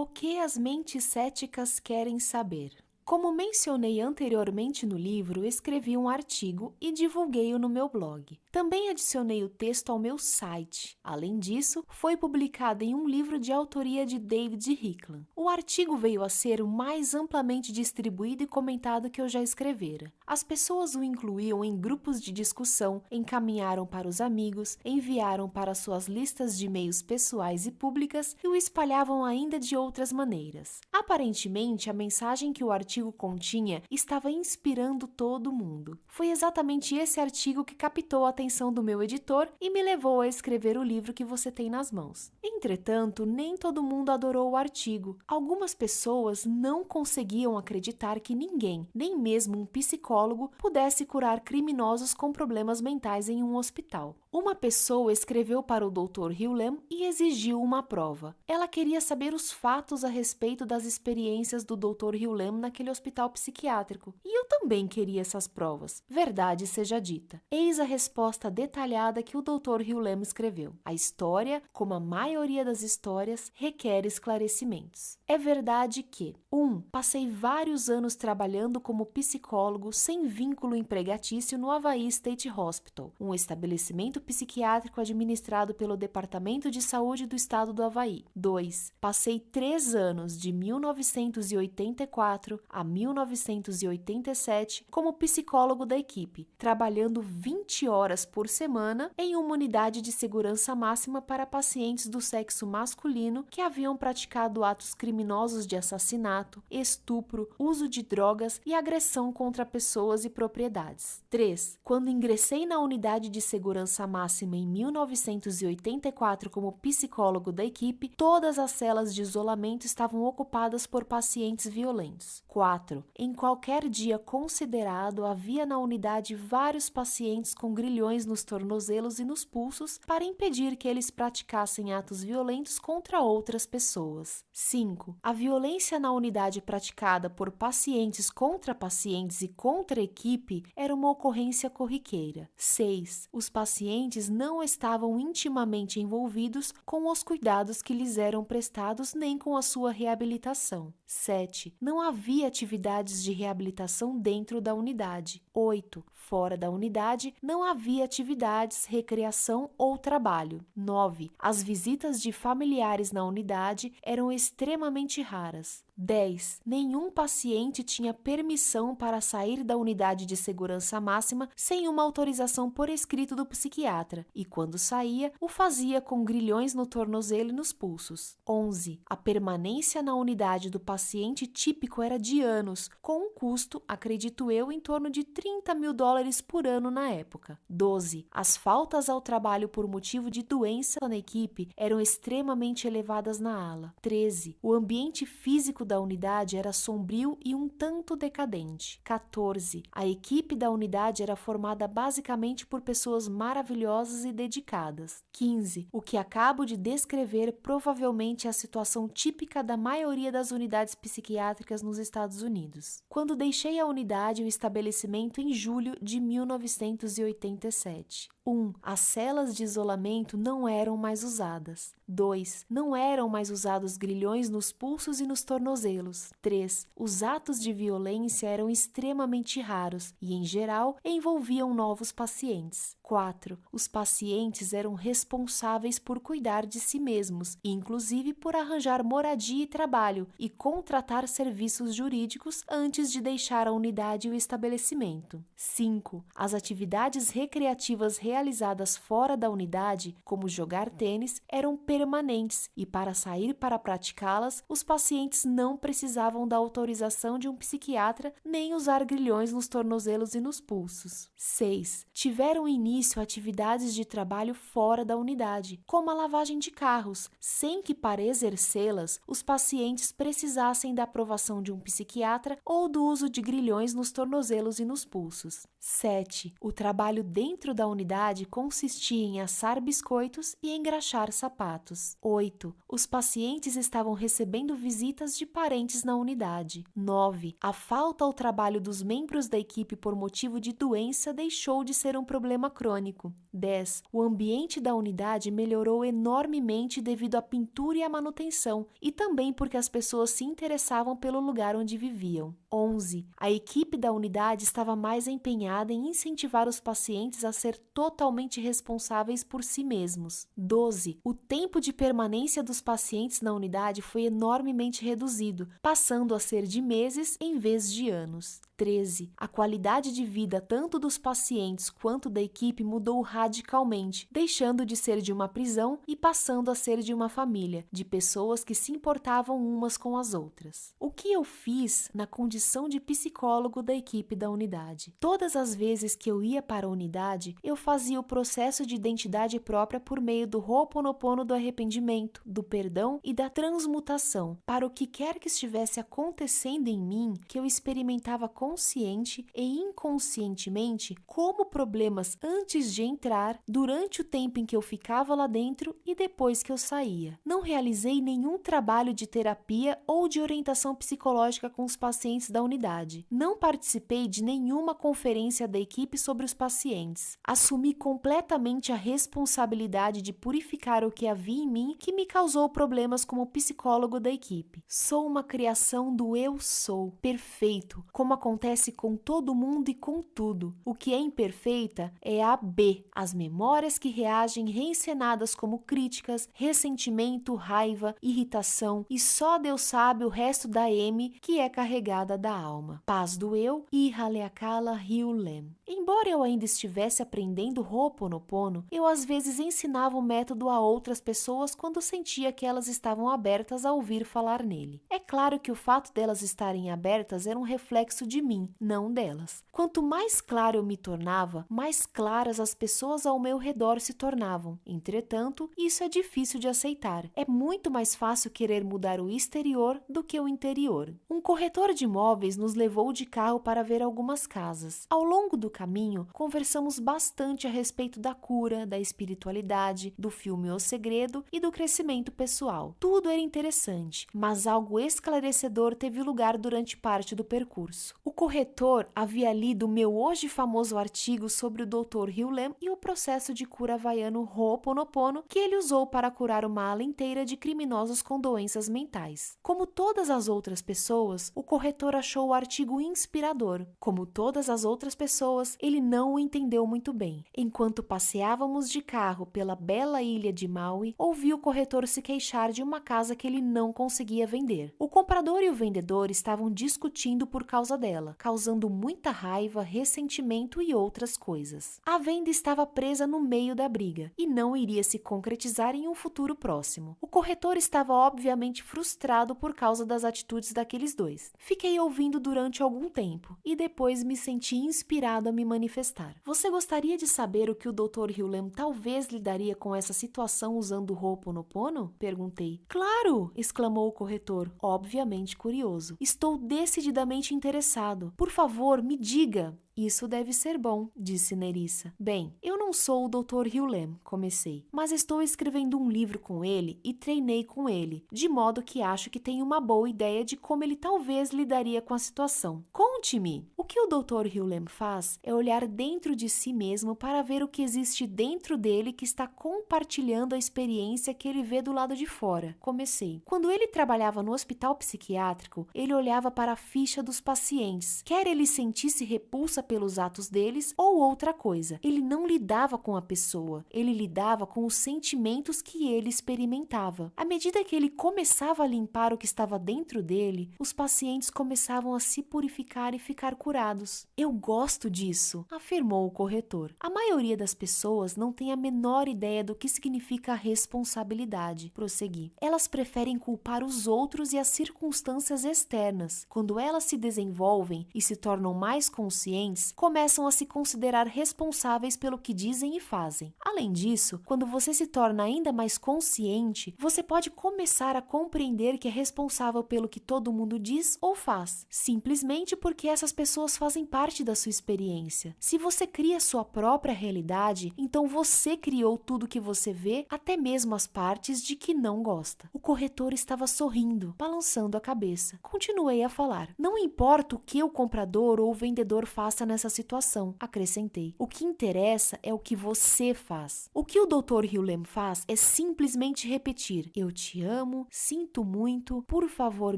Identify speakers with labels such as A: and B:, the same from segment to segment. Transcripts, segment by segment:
A: O que as mentes céticas querem saber? Como mencionei anteriormente no livro, escrevi um artigo e divulguei-o no meu blog. Também adicionei o texto ao meu site. Além disso, foi publicado em um livro de autoria de David Hicklam. O artigo veio a ser o mais amplamente distribuído e comentado que eu já escrevera. As pessoas o incluíam em grupos de discussão, encaminharam para os amigos, enviaram para suas listas de e-mails pessoais e públicas e o espalhavam ainda de outras maneiras. Aparentemente, a mensagem que o artigo continha estava inspirando todo mundo. Foi exatamente esse artigo que captou a atenção do meu editor e me levou a escrever o livro que você tem nas mãos. Entretanto, nem todo mundo adorou o artigo. Algumas pessoas não conseguiam acreditar que ninguém, nem mesmo um psicólogo, pudesse curar criminosos com problemas mentais em um hospital. Uma pessoa escreveu para o Dr. Hicklam e exigiu uma prova. Ela queria saber os fatos a respeito das experiências do Dr. Hicklam naquele hospital psiquiátrico. E eu também queria essas provas. Verdade seja dita. Eis a resposta detalhada que o Dr. Hicklam escreveu. A história, como a maioria das histórias, requer esclarecimentos. É verdade que 1. Passei vários anos trabalhando como psicólogo sem vínculo empregatício no Hawaii State Hospital, um estabelecimento psiquiátrico administrado pelo Departamento de Saúde do Estado do Hawaii. 2. Passei 3 anos, de 1984 a 1987, como psicólogo da equipe, trabalhando 20 horas por semana em uma unidade de segurança máxima para pacientes do sexo masculino que haviam praticado atos criminosos de assassinato, estupro, uso de drogas e agressão contra pessoas e propriedades. 3. Quando ingressei na unidade de segurança máxima em 1984 como psicólogo da equipe, todas as celas de isolamento estavam ocupadas por pacientes violentos. 4. Em qualquer dia considerado, havia na unidade vários pacientes com grilhões nos tornozelos e nos pulsos para impedir que eles praticassem atos violentos contra outras pessoas. 5. A violência na unidade praticada por pacientes contra pacientes e contra a equipe era uma ocorrência corriqueira. 6. Os pacientes não estavam intimamente envolvidos com os cuidados que lhes eram prestados nem com a sua reabilitação. 7. Não havia atividades de reabilitação dentro da unidade. 8. Fora da unidade, não havia atividades, recreação ou trabalho. 9. As visitas de familiares na unidade eram extremamente raras. 10. Nenhum paciente tinha permissão para sair da unidade de segurança máxima sem uma autorização por escrito do psiquiatra, e quando saía, o fazia com grilhões no tornozelo e nos pulsos. 11. A permanência na unidade do paciente típico era de anos, com um custo, acredito eu, em torno de $30.000 por ano na época. 12. As faltas ao trabalho por motivo de doença na equipe eram extremamente elevadas na ala. 13. O ambiente físico da unidade era sombrio e um tanto decadente. 14. A equipe da unidade era formada basicamente por pessoas maravilhosas e dedicadas. 15. O que acabo de descrever provavelmente é a situação típica da maioria das unidades psiquiátricas nos Estados Unidos. Quando deixei a unidade e o estabelecimento em julho de 1987. 1. As celas de isolamento não eram mais usadas. 2. Não eram mais usados grilhões nos pulsos e nos tornozelos. 3. Os atos de violência eram extremamente raros e, em geral, envolviam novos pacientes. 4. Os pacientes eram responsáveis por cuidar de si mesmos, inclusive por arranjar moradia e trabalho e contratar serviços jurídicos antes de deixar a unidade e o estabelecimento. 5. As atividades recreativas realizadas fora da unidade, como jogar tênis, eram permanentes e, para sair para praticá-las, os pacientes não precisavam da autorização de um psiquiatra nem usar grilhões nos tornozelos e nos pulsos. 6. Tiveram início atividades de trabalho fora da unidade, como a lavagem de carros, sem que, para exercê-las, os pacientes precisassem da aprovação de um psiquiatra ou do uso de grilhões nos tornozelos e nos pulsos. 7. O trabalho dentro da unidade consistia em assar biscoitos e engraxar sapatos. contatos. 8. Os pacientes estavam recebendo visitas de parentes na unidade. 9. A falta ao trabalho dos membros da equipe por motivo de doença deixou de ser um problema crônico. 10. O ambiente da unidade melhorou enormemente devido à pintura e à manutenção, e também porque as pessoas se interessavam pelo lugar onde viviam. 11. A equipe da unidade estava mais empenhada em incentivar os pacientes a ser totalmente responsáveis por si mesmos. 12. O tempo de permanência dos pacientes na unidade foi enormemente reduzido, passando a ser de meses em vez de anos. 13. A qualidade de vida tanto dos pacientes quanto da equipe mudou radicalmente, deixando de ser de uma prisão e passando a ser de uma família, de pessoas que se importavam umas com as outras. O que eu fiz na condição de psicólogo da equipe da unidade? Todas as vezes que eu ia para a unidade, eu fazia o processo de identidade própria por meio do Ho'oponopono do arrependimento, do perdão e da transmutação, para o que quer que estivesse acontecendo em mim, que eu experimentava consciente e inconscientemente como problemas antes de entrar, durante o tempo em que eu ficava lá dentro e depois que eu saía. Não realizei nenhum trabalho de terapia ou de orientação psicológica com os pacientes da unidade. Não participei de nenhuma conferência da equipe sobre os pacientes. Assumi completamente a responsabilidade de purificar o que havia em mim que me causou problemas como psicólogo da equipe. Sou uma criação do eu sou, perfeito, como acontece com todo mundo e com tudo. O que é imperfeita é a B, as memórias que reagem reencenadas como críticas, ressentimento, raiva, irritação, e só Deus sabe o resto da M que é carregada da alma. Paz do eu e Haleakala Hyulen. Embora eu ainda estivesse aprendendo Ho'oponopono, eu às vezes ensinava o método a outras pessoas quando sentia que elas estavam abertas a ouvir falar nele. É claro que o fato delas estarem abertas era um reflexo de mim, não delas. Quanto mais claro eu me tornava, mais claras as pessoas ao meu redor se tornavam. Entretanto, isso é difícil de aceitar. É muito mais fácil querer mudar o exterior do que o interior. Um corretor de imóveis nos levou de carro para ver algumas casas. Ao longo do caminho, conversamos bastante a respeito da cura, da espiritualidade, do filme O Segredo e do crescimento pessoal. Tudo era interessante, mas algo esclarecedor teve lugar durante parte do percurso. O corretor havia lido meu hoje famoso artigo sobre o Dr. Hyulen e o processo de cura havaiano Ho'oponopono que ele usou para curar uma ala inteira de criminosos com doenças mentais. Como todas as outras pessoas, o corretor achou o artigo inspirador. Como todas as outras pessoas, ele não o entendeu muito bem. Enquanto passeávamos de carro pela bela ilha de Maui, ouvi o corretor se queixar de uma casa que ele não conseguia vender. O comprador e o vendedor estavam discutindo por causa dela, causando muita raiva, ressentimento e outras coisas. A venda estava presa no meio da briga e não iria se concretizar em um futuro próximo. O corretor estava obviamente frustrado por causa das atitudes daqueles dois. Fiquei ouvindo durante algum tempo e depois me senti inspirado a me manifestar. Você gostaria de saber o que o Dr. Hyulen talvez lidaria com essa situação usando o Ho'oponopono? Perguntei. Claro! Exclamou o corretor, obviamente curioso. Estou decididamente interessado. Por favor, me diga. Isso deve ser bom, disse Nerissa. Bem, eu não sou o Dr. Hyulen, comecei, mas estou escrevendo um livro com ele e treinei com ele, de modo que acho que tenho uma boa ideia de como ele talvez lidaria com a situação. Conte-me! O que o Dr. Hyulen faz é olhar dentro de si mesmo para ver o que existe dentro dele que está compartilhando a experiência que ele vê do lado de fora. Comecei. Quando ele trabalhava no hospital psiquiátrico, ele olhava para a ficha dos pacientes, quer ele sentisse repulsa pelos atos deles ou outra coisa. Ele não lidava com a pessoa, ele lidava com os sentimentos que ele experimentava. À medida que ele começava a limpar o que estava dentro dele, os pacientes começavam a se purificar e ficar curados. Eu gosto disso, afirmou o corretor. A maioria das pessoas não tem a menor ideia do que significa a responsabilidade, prossegui. Elas preferem culpar os outros e as circunstâncias externas. Quando elas se desenvolvem e se tornam mais conscientes, diferentes começam a se considerar responsáveis pelo que dizem e fazem. Além disso, quando você se torna ainda mais consciente, você pode começar a compreender que é responsável pelo que todo mundo diz ou faz, simplesmente porque essas pessoas fazem parte da sua experiência. Se você cria sua própria realidade, então você criou tudo que você vê, até mesmo as partes de que não gosta. O corretor estava sorrindo, balançando a cabeça. Continuei a falar. Não importa o que o comprador ou o vendedor faça nessa situação, acrescentei. O que interessa é o que você faz. O que o Dr. Hughlem faz é simplesmente repetir: eu te amo, sinto muito, por favor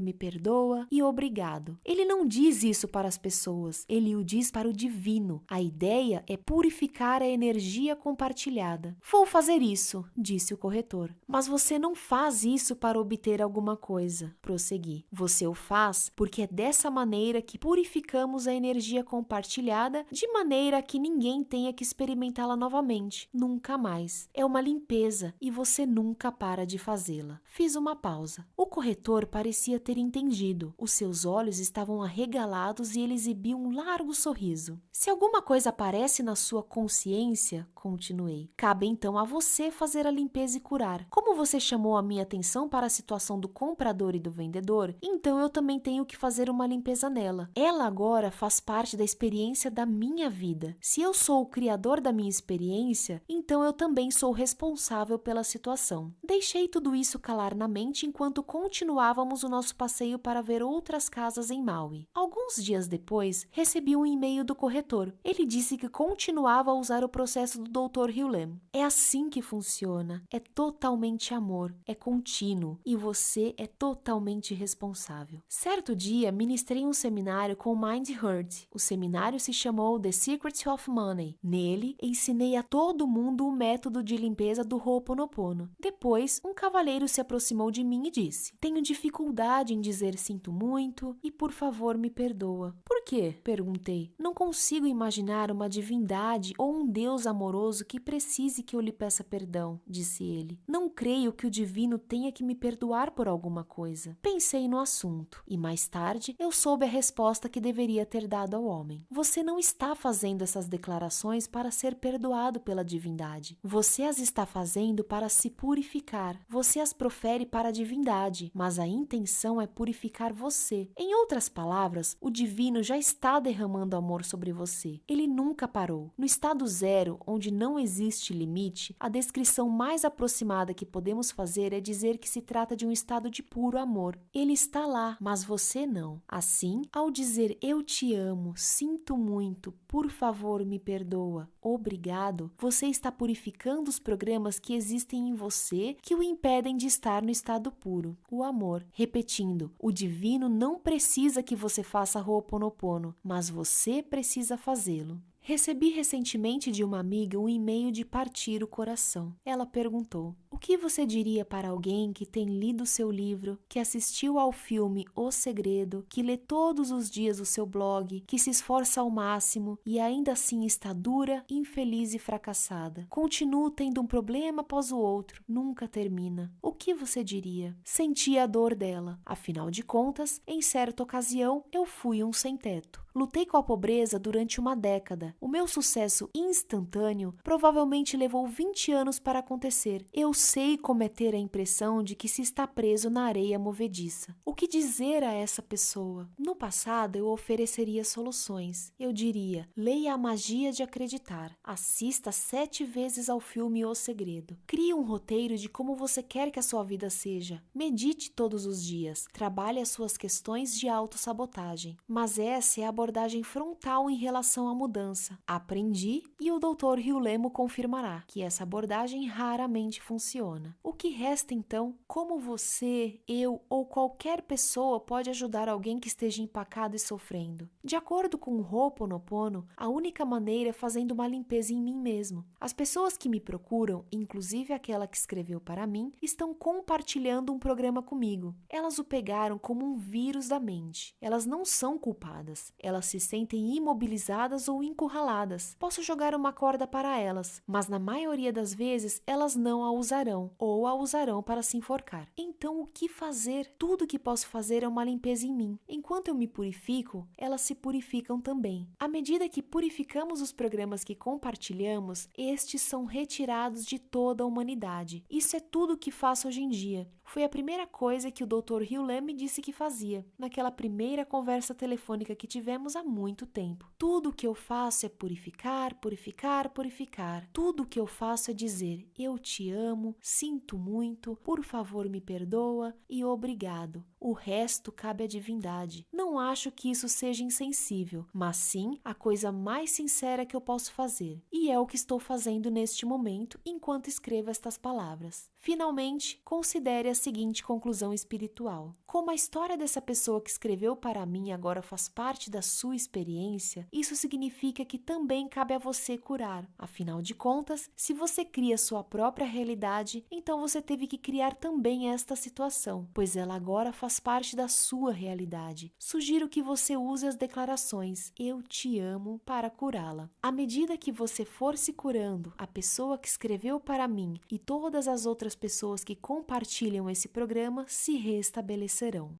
A: me perdoa e obrigado. Ele não diz isso para as pessoas, ele o diz para o divino. A ideia é purificar a energia compartilhada. Vou fazer isso, disse o corretor. Mas você não faz isso para obter alguma coisa, prossegui. Você o faz porque é dessa maneira que purificamos a energia compartilhada, de maneira que ninguém tenha que experimentá-la novamente, nunca mais. É uma limpeza e você nunca para de fazê-la. Fiz uma pausa. O corretor parecia ter entendido. Os seus olhos estavam arregalados e ele exibia um largo sorriso. Se alguma coisa aparece na sua consciência, continuei, cabe então a você fazer a limpeza e curar. Como você chamou a minha atenção para a situação do comprador e do vendedor, então eu também tenho que fazer uma limpeza nela. Ela agora faz parte da experiência da minha vida. Se eu sou o criador da minha experiência, então eu também sou responsável pela situação. Deixei tudo isso calar na mente enquanto continuávamos o nosso passeio para ver outras casas em Maui. Alguns dias depois, recebi um e-mail do corretor. Ele disse que continuava a usar o processo do Dr. Hughlem. É assim que funciona. É totalmente amor, é contínuo e você é totalmente responsável. Certo dia, ministrei um seminário com Mind Hurt. O seminário se chamou The Secret of Money. Nele, ensinei a todo mundo o método de limpeza do Ho'oponopono. Depois, um cavalheiro se aproximou de mim e disse: tenho dificuldade em dizer sinto muito e por favor me perdoa. Por quê? Perguntei. Não consigo imaginar uma divindade ou um Deus amoroso que precise que eu lhe peça perdão, disse ele. Não creio que o divino tenha que me perdoar por alguma coisa. Pensei no assunto e mais tarde eu soube a resposta que deveria ter dado ao homem. Você não está fazendo essas declarações para ser perdoado pela divindade. Você as está fazendo para se purificar. Você as profere para a divindade, mas a intenção é purificar você. Em outras palavras, o divino já está derramando amor sobre você. Ele nunca parou. No estado zero, onde não existe limite, a descrição mais aproximada que podemos fazer é dizer que se trata de um estado de puro amor. Ele está lá, mas você não. Assim, ao dizer eu te amo, sinto muito, por favor me perdoa, obrigado, você está purificando os programas que existem em você que o impedem de estar no estado puro, o amor. Repetindo, o divino não precisa que você faça Ho'oponopono, mas você precisa fazê-lo. Recebi recentemente de uma amiga um e-mail de partir o coração. Ela perguntou: o que você diria para alguém que tem lido seu livro, que assistiu ao filme O Segredo, que lê todos os dias o seu blog, que se esforça ao máximo e ainda assim está dura, infeliz e fracassada? Continua tendo um problema após o outro, nunca termina. O que você diria? Senti a dor dela. Afinal de contas, em certa ocasião, eu fui um sem-teto. Lutei com a pobreza durante uma década. O meu sucesso instantâneo provavelmente levou 20 anos para acontecer. Eu sei como é ter a impressão de que se está preso na areia movediça. O que dizer a essa pessoa? No passado, eu ofereceria soluções. Eu diria: leia A Magia de Acreditar. Assista 7 vezes ao filme O Segredo. Crie um roteiro de como você quer que a sua vida seja. Medite todos os dias. Trabalhe as suas questões de autossabotagem. Mas essa é a abordagem frontal em relação à mudança. Aprendi e o Dr. Hughlem confirmará que essa abordagem raramente funciona. O que resta então? Como você, eu ou qualquer pessoa pode ajudar alguém que esteja empacado e sofrendo? De acordo com o Ho'oponopono, a única maneira é fazendo uma limpeza em mim mesmo. As pessoas que me procuram, inclusive aquela que escreveu para mim, estão compartilhando um programa comigo. Elas o pegaram como um vírus da mente. Elas não são culpadas. Elas elas se sentem imobilizadas ou encurraladas. Posso jogar uma corda para elas, mas na maioria das vezes elas não a usarão ou a usarão para se enforcar. Então, o que fazer? Tudo que posso fazer é uma limpeza em mim. Enquanto eu me purifico, elas se purificam também. À medida que purificamos os programas que compartilhamos, estes são retirados de toda a humanidade. Isso é tudo o que faço hoje em dia. Foi a primeira coisa que o Dr. Hewlett me disse que fazia, naquela primeira conversa telefônica que tivemos há muito tempo. Tudo o que eu faço é purificar, purificar, purificar. Tudo o que eu faço é dizer: eu te amo, sinto muito, por favor me perdoa e obrigado. O resto cabe à divindade. Não acho que isso seja insensível, mas sim a coisa mais sincera que eu posso fazer. E é o que estou fazendo neste momento enquanto escrevo estas palavras. Finalmente, considere a seguinte conclusão espiritual. Como a história dessa pessoa que escreveu para mim agora faz parte da sua experiência, isso significa que também cabe a você curar. Afinal de contas, se você cria sua própria realidade, então você teve que criar também esta situação, pois ela agora faz parte da sua realidade. Sugiro que você use as declarações "eu te amo" para curá-la. À medida que você for se curando, a pessoa que escreveu para mim e todas as outras pessoas que compartilham esse programa se restabelecerão.